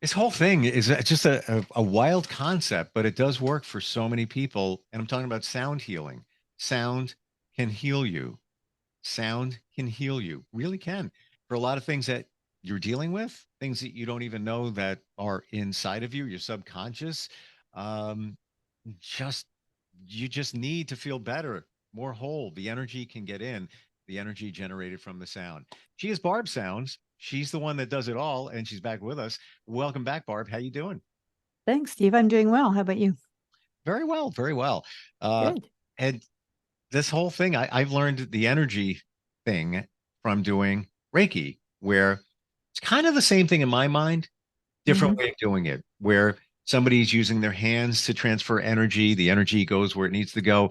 This whole thing is just a wild concept, but it does work for so many people. And I'm talking about sound healing. Sound can heal you. Sound can heal you, really can, for a lot of things that you're dealing with, things that you don't even know that are inside of you, your subconscious. Um, just you just need to feel better, more whole. The energy can get in, the energy generated from the sound. She is Barb Sounds. She's the one that does it all, and she's back with us. Welcome back, Barb. How you doing? Thanks, Steve. I'm doing well. How about you? Very well, very well. Uh, Good. and this whole thing, I've learned the energy thing from doing Reiki, where it's kind of the same thing in my mind, different Hmm. way of doing it, where somebody's using their hands to transfer energy. The energy goes where it needs to go.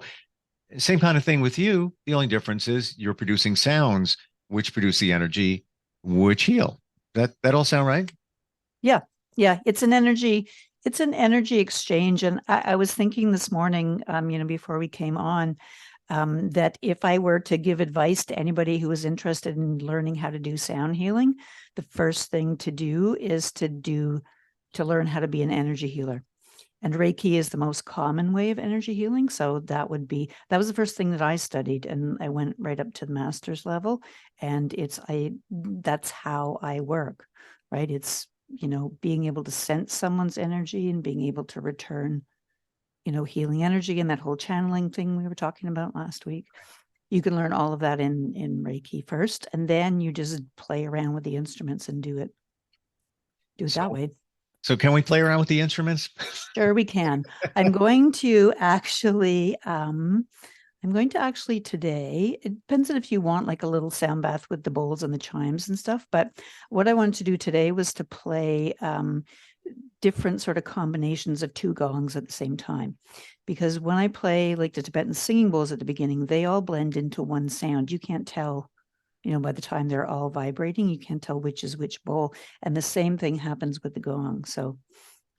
Same kind of thing with you. The only difference is you're producing sounds which produce the energy, which heal. That all sound right? Yeah. Yeah. It's an energy exchange. And I was thinking this morning, before we came on, that if I were to give advice to anybody who was interested in learning how to do sound healing, the first thing to do is to learn how to be an energy healer. And Reiki is the most common way of energy healing. So that was the first thing that I studied. And I went right up to the master's level. And that's how I work, right? It's, being able to sense someone's energy and being able to return, healing energy and that whole channeling thing we were talking about last week. You can learn all of that in Reiki first, and then you just play around with the instruments and do it that So way. so can we play around with the instruments? Sure, we can. I'm going to actually, I'm going to actually today, it depends on if you want like a little sound bath with the bowls and the chimes and stuff, but what I wanted to do today was to play different sort of combinations of two gongs at the same time. Because when I play like the Tibetan singing bowls at the beginning, they all blend into one sound. You can't tell, by the time they're all vibrating, you can't tell which is which bowl. And the same thing happens with the gong. So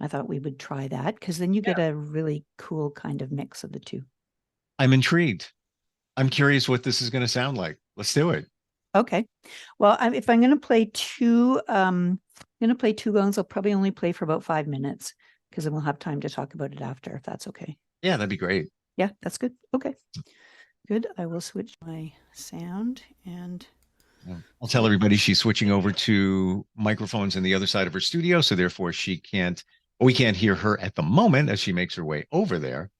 I thought we would try that because then you Yeah. get a really cool kind of mix of the two. I'm intrigued. I'm curious what this is going to sound like. Let's do it. Okay. Well, if I'm going to play two gongs. I'll probably only play for about 5 minutes because then we'll have time to talk about it after, if that's okay. Yeah, that'd be great. Yeah, that's good. Okay, good. I will switch my sound and I'll tell so everybody she's switching over to microphones in the other side of her studio, so therefore we can't hear her at the moment as she makes her way over there.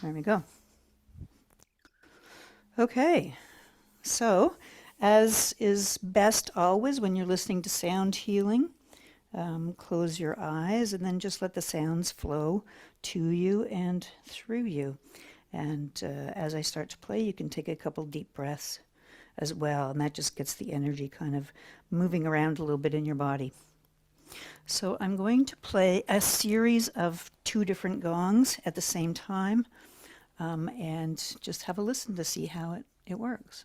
there we go. Okay, so as is best always when you're listening to sound healing, close your eyes and then just let the sounds flow to you and through you. And as I start to play, you can take a couple deep breaths as well, and that just gets the energy kind of moving around a little bit in your body. So I'm going to play a series of two different gongs at the same time, and just have a listen to see how it works.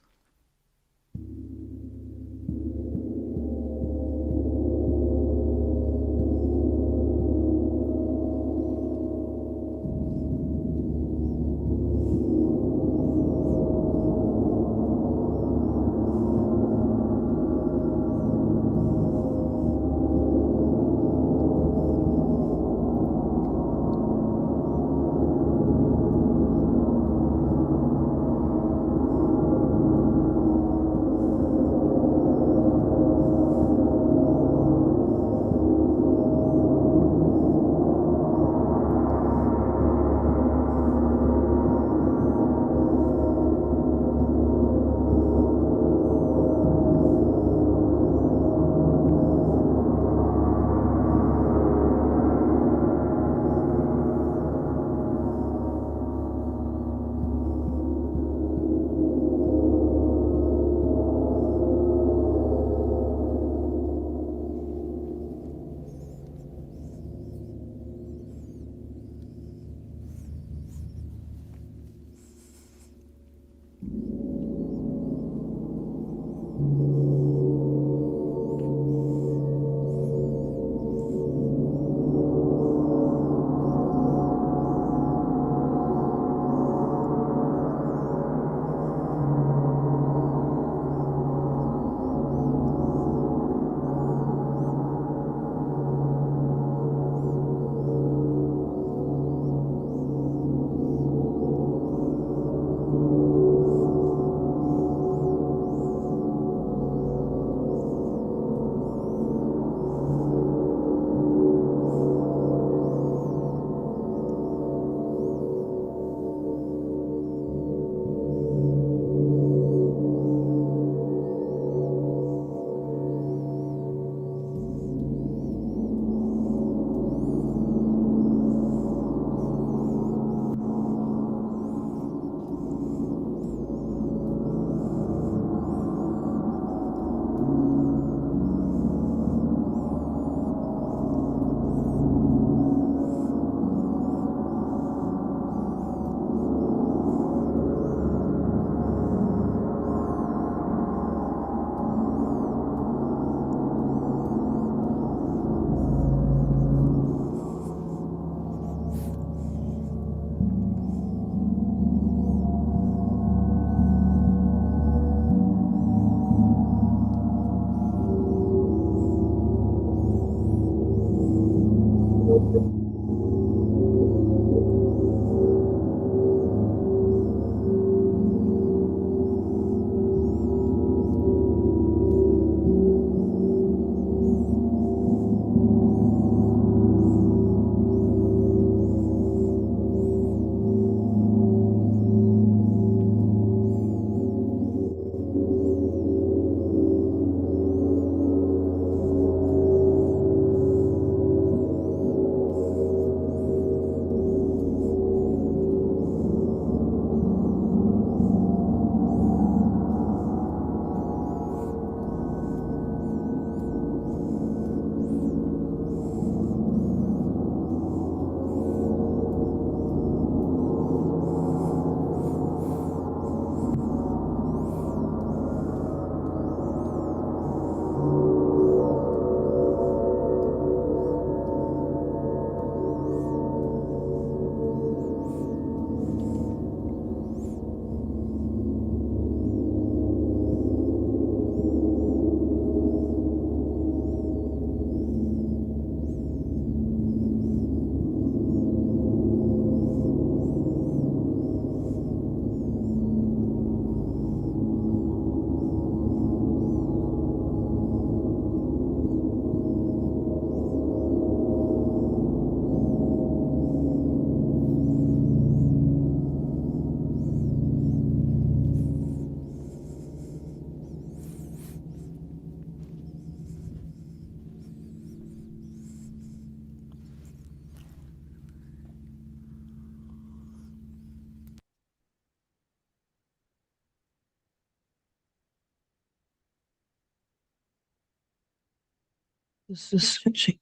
This is switching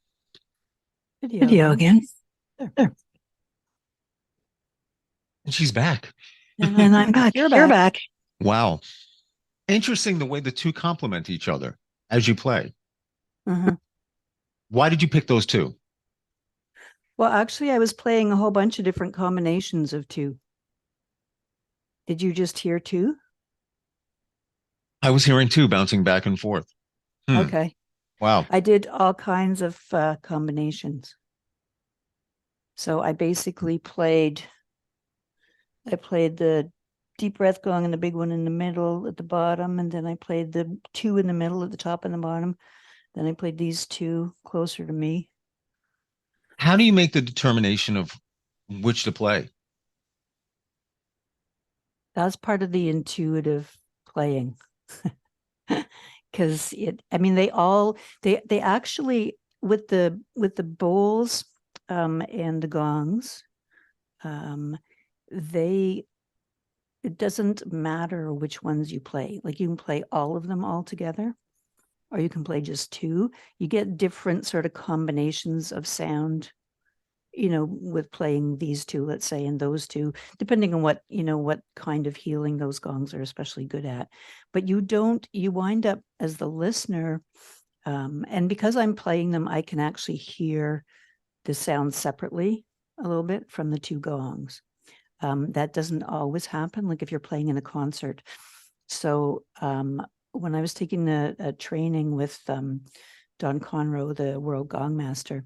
Video again. There. And she's back. And I'm back. You're You're back. back. Wow. Interesting the way the two complement each other as you play. Mhm. Why did you pick those two? Well, actually, I was playing a whole bunch of different combinations of two. Did you just hear two? I was hearing two bouncing back and forth. Okay. Wow. I did all kinds of combinations. So I basically played the deep breath gong and the big one in the middle at the bottom, and then I played the two in the middle at the top and the bottom. Then I played these two closer to me. How do you make the determination of which to play? That's part of the intuitive playing. Because they actually with the bowls and the gongs, it doesn't matter which ones you play. Like you can play all of them all together, or you can play just two. You get different sort of combinations of sound, with playing these two, let's say, and those two, depending on what kind of healing those gongs are especially good at. But you wind up as the listener, and because I'm playing them, I can actually hear the sound separately a little bit from the two gongs. That doesn't always happen, like if you're playing in a concert. So when I was taking a training with Don Conroe, the world gong master,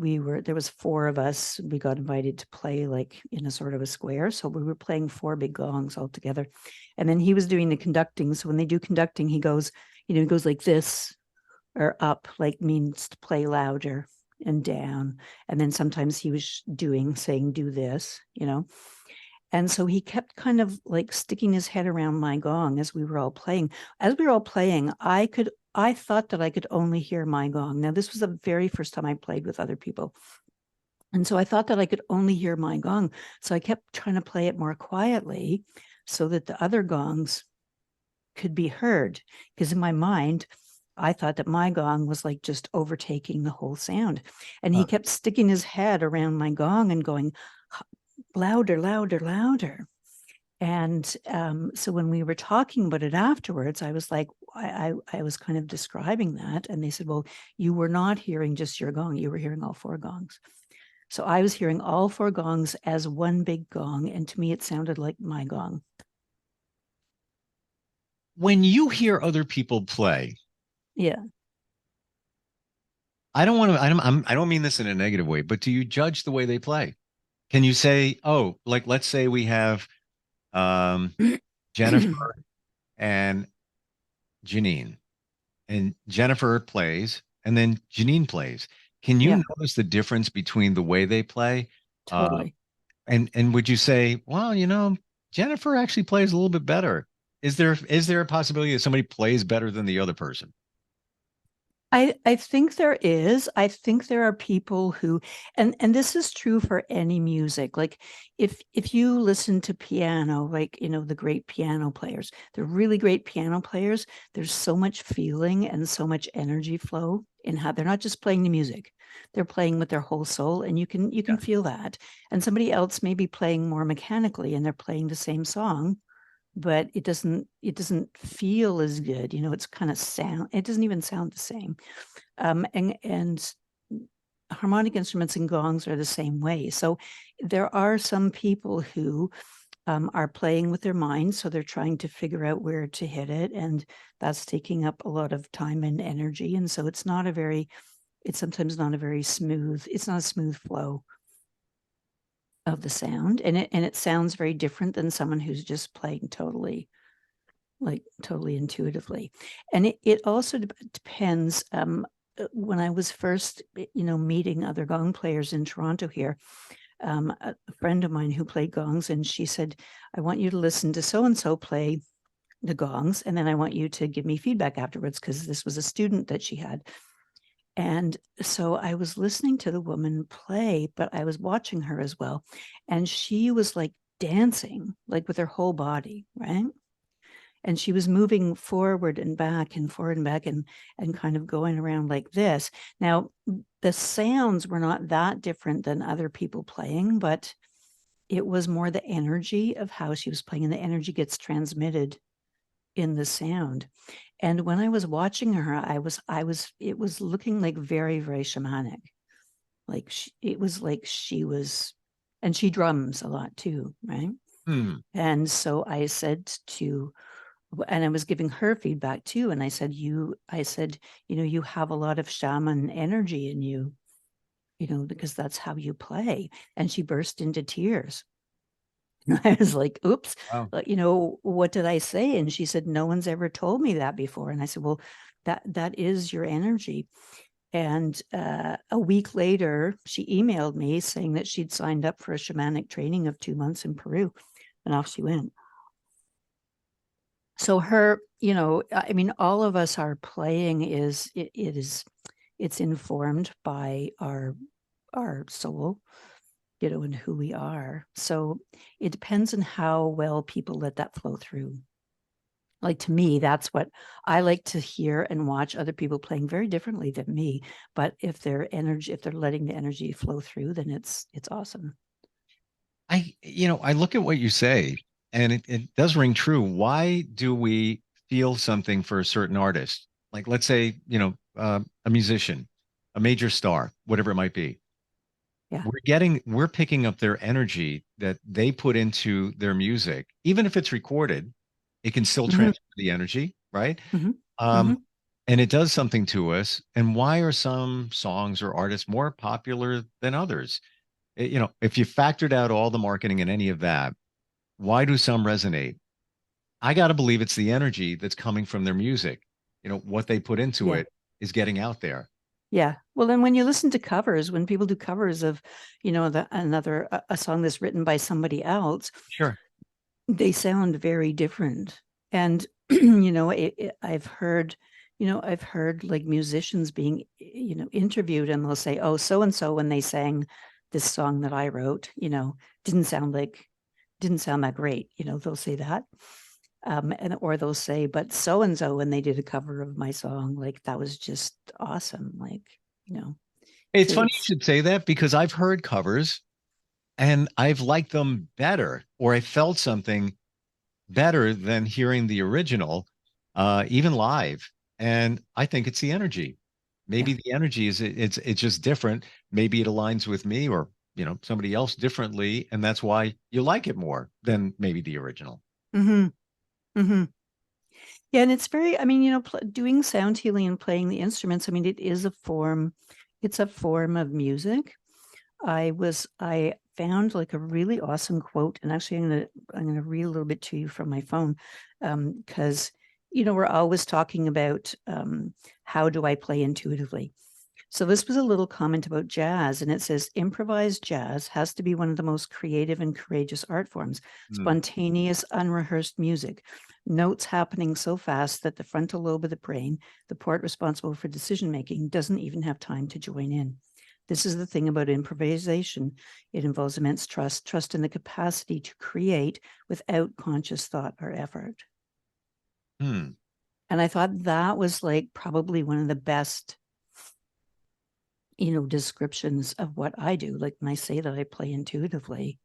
there was four of us. We got invited to play like in a sort of a square. So we were playing four big gongs all together. And then he was doing the conducting. So when they do conducting, he goes like this, or up, like means to play louder, and down. And then sometimes he was saying, do this. And so he kept kind of like sticking his head around my gong as we were all playing. As we were all playing, I thought that I could only hear my gong. Now, this was the very first time I played with other people. And so I thought that I could only hear my gong. So I kept trying to play it more quietly so that the other gongs could be heard. Because in my mind, I thought that my gong was like just overtaking the whole sound. And he kept sticking his head around my gong and going, louder, louder, louder. And so when we were talking about it afterwards, I was like, I was kind of describing that. And they said, well, you were not hearing just your gong. You were hearing all four gongs. So I was hearing all four gongs as one big gong. And to me, it sounded like my gong. When you hear other people play, Yeah. I don't want to, I don't mean this in a negative way, but do you judge the way they play? Can you say, oh, like let's say we have Jennifer and Janine, and Jennifer plays, and then Janine plays. Can you Yeah, notice the difference between the way they play? Uh, totally. and would you say, well, Jennifer actually plays a little bit better? Is there a possibility that somebody plays better than the other person? I think there is. I think there are people who, and this is true for any music. Like if you listen to piano, like the great piano players, the really great piano players, there's so much feeling and so much energy flow in how they're not just playing the music, they're playing with their whole soul, and you can feel that. And somebody else may be playing more mechanically, and they're playing the same song, but it doesn't feel as good. It's kind of it doesn't even sound the same. And harmonic instruments and gongs are the same way. So there are some people who are playing with their minds, so they're trying to figure out where to hit it, and that's taking up a lot of time and energy. And so it's sometimes not a very smooth. It's not a smooth flow of the sound, and it sounds very different than someone who's just playing totally intuitively. And it also depends. When I was first meeting other gong players in Toronto here, a friend of mine who played gongs, and she said, I want you to listen to so and so play the gongs, and then I want you to give me feedback afterwards, because this was a student that she had. And so I was listening to the woman play, but I was watching her as well. And she was like dancing, like with her whole body, right? and she was moving forward and back and forward and back and kind of going around like this. Now, the sounds were not that different than other people playing, but it was more the energy of how she was playing, and the energy gets transmitted in the sound. And when I was watching her, it was looking like very, very shamanic. Like it was like she was, and she drums a lot too, right? Hmm. And so I said to, and I was giving her feedback too. And I said, you know, you have a lot of shaman energy in you, you know, because that's how you play. And she burst into tears. And I was like, oops, Wow. you know, what did I say? And she said, no one's ever told me that before. And I said, well, that is your energy. And a week later, she emailed me saying that she'd signed up for a shamanic training of 2 months in Peru, and off she went. So her, you know, I mean, all of us, our playing it's informed by our soul, you know, and who we are. So it depends on how well people let that flow through. Like, to me, that's what I like to hear and watch other people playing very differently than me. But if they're letting the energy flow through, then it's awesome. I look at what you say, and it does ring true. Why do we feel something for a certain artist? Like, let's say, a musician, a major star, whatever it might be. Yeah. We're picking up their energy that they put into their music. Even if it's recorded, it can still Mhm. transfer the energy, right? Mhm. Um, Mhm. and it does something to us. And why are some songs or artists more popular than others? If you factored out all the marketing and any of that, why do some resonate? I got to believe it's the energy that's coming from their music. What they put into Yeah. it is getting out there. Yeah. Well, then when you listen to covers, when people do covers of, you know, a song that's written by somebody else, Sure. they sound very different. And you know, I've heard, I've heard like musicians being, you know, interviewed, and they'll say, "Oh, so and so when they sang this song that I wrote, you know, didn't sound that great." You know, they'll say that. Or they'll say, but so and so when they did a cover of my song, like that was just awesome. Like, you know, It's so funny you should say that because I've heard covers and I've liked them better, or I felt something better than hearing the original, even live. And I think it's the energy. yeah. Maybe the energy it's just different. Maybe it aligns with me or somebody else differently, and that's why you like it more than maybe the original. Mm-hmm. Mm-hmm. Yeah, and it's very, I mean, you know, doing sound healing and playing the instruments, I mean, it's a form of music. I found like a really awesome quote, and actually I'm gonna read a little bit to you from my phone, because you know, we're always talking about how do I play intuitively. So this was a little comment about jazz, and it says improvised jazz has to be one of the most creative and courageous art forms. Hmm. Spontaneous, unrehearsed music, notes happening so fast that the frontal lobe of the brain, the part responsible for decision making, doesn't even have time to join in. This is the thing about improvisation. It involves immense trust in the capacity to create without conscious thought or effort. Hmm. And I thought that was like probably one of the best, you know, descriptions of what I do. Like when I say that I play intuitively,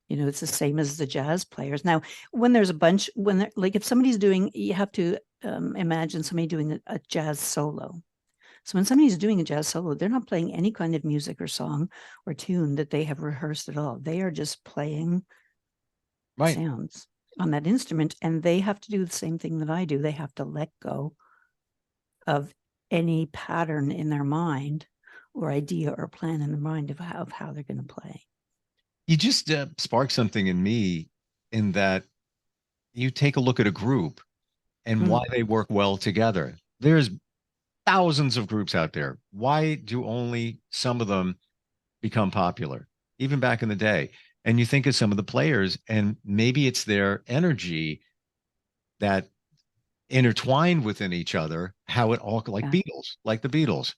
you know, it's the same as the jazz players. Now, when there's a bunch, when they're like, if somebody's doing, you have to imagine somebody doing a jazz solo. So when somebody's doing a jazz solo, they're not playing any kind of music or song or tune that they have rehearsed at all. They are just playing Right. sounds on that instrument, and they have to do the same thing that I do. They have to let go of any pattern in their mind or idea or plan in their mind of how they're going to play. You just sparked something in me in that you take a look at a group and why Mm, they work well together. There's thousands of groups out there. Why do only some of them become popular, even back in the day? And you think of some of the players, and maybe it's their energy that intertwined within each other, how it all like yeah. Beatles, like the Beatles.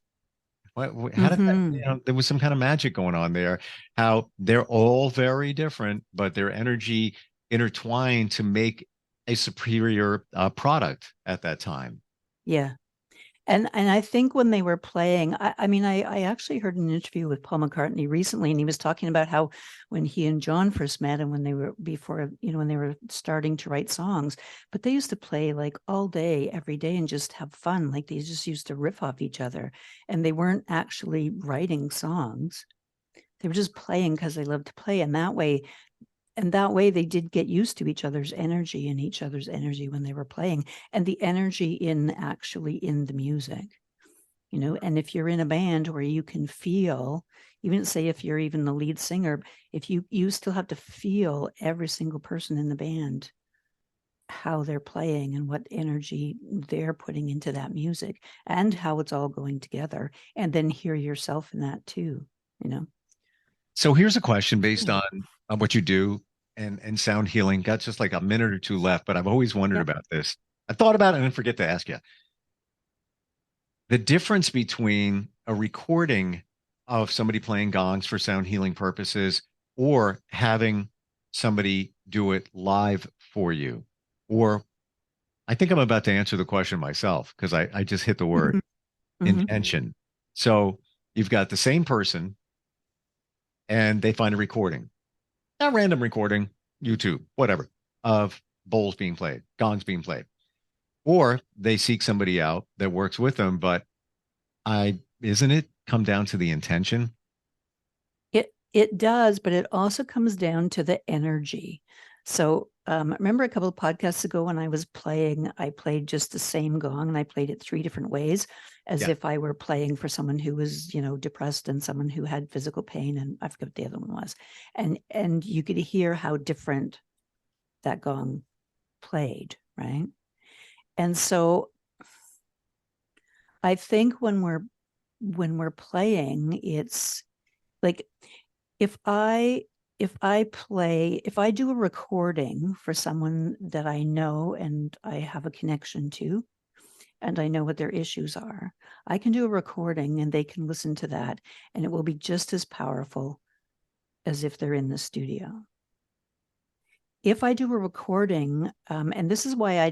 How did that, Mm-hmm. there was some kind of magic going on there, how they're all very different, but their energy intertwined to make a superior product at that time. Yeah. And I think when they were playing, I mean, I actually heard an interview with Paul McCartney recently, and he was talking about how when he and John first met and when they were before, when they were starting to write songs, but they used to play like all day, every day and just have fun. Like they just used to riff off each other, and they weren't actually writing songs. They were just playing because they loved to play. And that way they did get used to each other's energy and each other's energy when they were playing, and the energy actually in the music, and if you're in a band where you can feel, even say if you're even the lead singer, if you still have to feel every single person in the band, how they're playing and what energy they're putting into that music and how it's all going together, and then hear yourself in that too. So here's a question based on what you do and sound healing. Got just like a minute or two left, but I've always wondered about this. I thought about it and forget to ask you. The difference between a recording of somebody playing gongs for sound healing purposes or having somebody do it live for you. Or I think I'm about to answer the question myself because I just hit the word intention. So you've got the same person and they find a recording, a random recording, YouTube, whatever, of bowls being played, gongs being played. Or they seek somebody out that works with them, but isn't it come down to the intention? It does, but it also comes down to the energy. So remember a couple of podcasts ago when I was playing, I played just the same gong and I played it 3 different ways as if I were playing for someone who was, depressed and someone who had physical pain. And I forget what the other one was. And you could hear how different that gong played, right? And so I think when we're playing, it's like if I do a recording for someone that I know and I have a connection to, and I know what their issues are, I can do a recording and they can listen to that, and it will be just as powerful as if they're in the studio. If I do a recording, and this is why I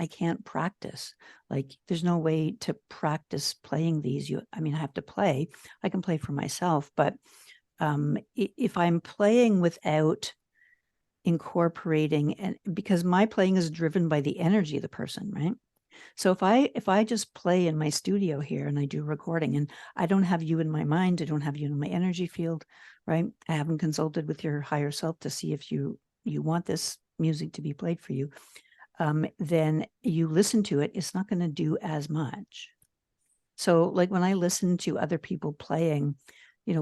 can't practice. Like, there's no way to practice playing these. I have to play. I can play for myself, but if I'm playing without incorporating, and because my playing is driven by the energy of the person, right? So if I just play in my studio here and I do a recording and I don't have you in my mind, I don't have you in my energy field, right? I haven't consulted with your higher self to see if you want this music to be played for you, then you listen to it, it's not going to do as much. So like when I listen to other people playing,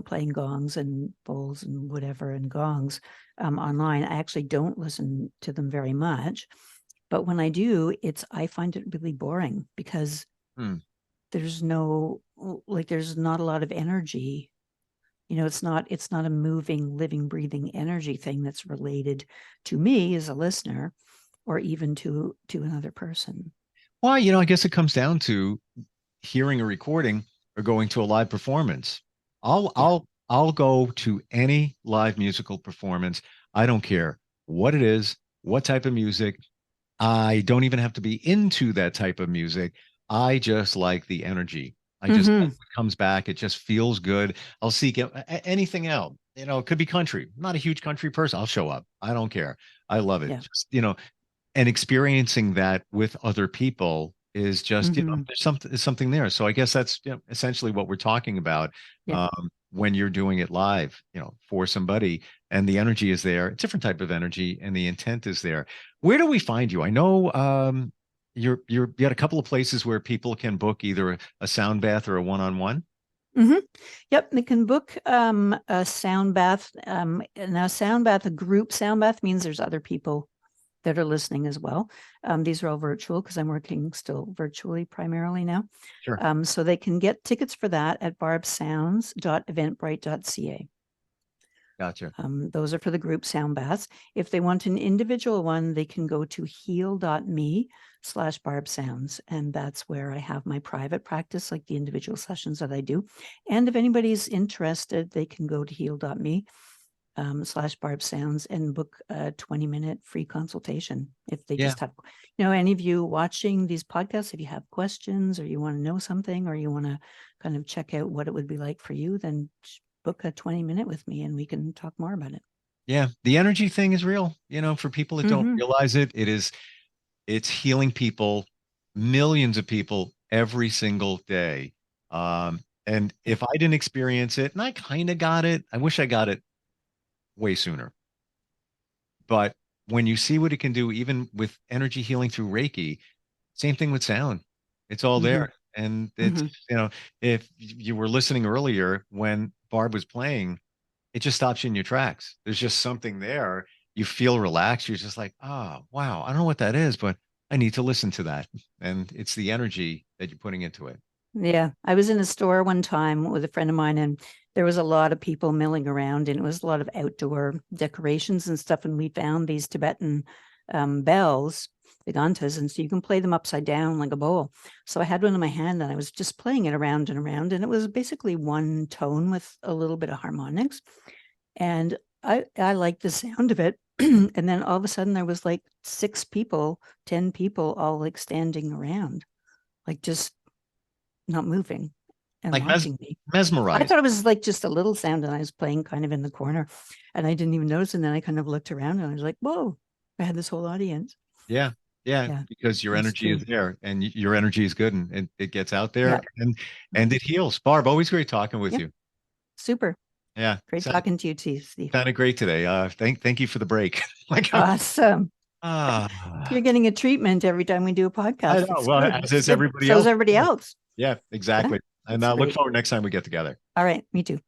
playing gongs and bowls and whatever and gongs online, I actually don't listen to them very much. But when I do, I find it really boring because there's not a lot of energy. It's not a moving, living, breathing energy thing that's related to me as a listener or even to another person. Well, I guess it comes down to hearing a recording or going to a live performance. I'll go to any live musical performance. I don't care what it is, what type of music. I don't even have to be into that type of music. I just like the energy. I just like what comes back. It just feels good. I'll seek anything out. It could be country. I'm not a huge country person. I'll show up. I don't care. I love it. Just, and experiencing that with other people is just, there's something there. So I guess that's essentially what we're talking about when you're doing it live, for somebody, and the energy is there, a different type of energy, and the intent is there. Where do we find you? I know you got a couple of places where people can book either a sound bath or a one-on-one. Yep, they can book a sound bath. Now, sound bath, a group sound bath means there's other people that are listening as well. These are all virtual because I'm working still virtually primarily now. Sure. So they can get tickets for that at barbsounds.eventbrite.ca. Gotcha. Those are for the group sound baths. If they want an individual one, they can go to heal.me/barbsounds. And that's where I have my private practice, like the individual sessions that I do. And if anybody's interested, they can go to heal.me slash Barb Sounds and book a 20-minute free consultation. If they Yeah. just have, any of you watching these podcasts, if you have questions or you want to know something, or you want to kind of check out what it would be like for you, then book a 20-minute with me and we can talk more about it. Yeah. The energy thing is real, for people that don't Mhm. realize it, it's healing people, millions of people every single day. And if I didn't experience it, and I kind of got it, I wish I got it way sooner. But when you see what it can do, even with energy healing through Reiki, same thing with sound. It's all Mhm. there. And it's, Mhm. if you were listening earlier when Barb was playing, it just stops you in your tracks. There's just something there. You feel relaxed. You're just like, oh, wow. I don't know what that is, but I need to listen to that. And it's the energy that you're putting into it. Yeah, I was in a store one time with a friend of mine, and there was a lot of people milling around, and it was a lot of outdoor decorations and stuff. And we found these Tibetan bells, the gantas, and so you can play them upside down like a bowl. So I had one in my hand, and I was just playing it around and around, and it was basically one tone with a little bit of harmonics. And I liked the sound of it. And then all of a sudden, there was like 6 people, 10 people, all like standing around, like just not moving and Like watching me. I mesmerized. thought it was like just a little sound, and I was playing kind of in the corner, and I didn't even notice. And then I kind of looked around, and I was like, whoa, I had this whole audience. Yeah. Yeah. Yeah, Because your that's energy is true. there and your energy is good and it gets out there Yeah. and it heals. Barb, always great talking with Yeah. you. Super. Yeah. Great talking to you, Steve. Sounded great today. Thank you for the break. Like, Awesome. ah, You're getting a treatment every time we do a I podcast. know. It's Well, good. as It's is good. everybody So is else. everybody else. Yeah, Yeah, exactly. And that's look great. forward next time we get together. All right. Me too.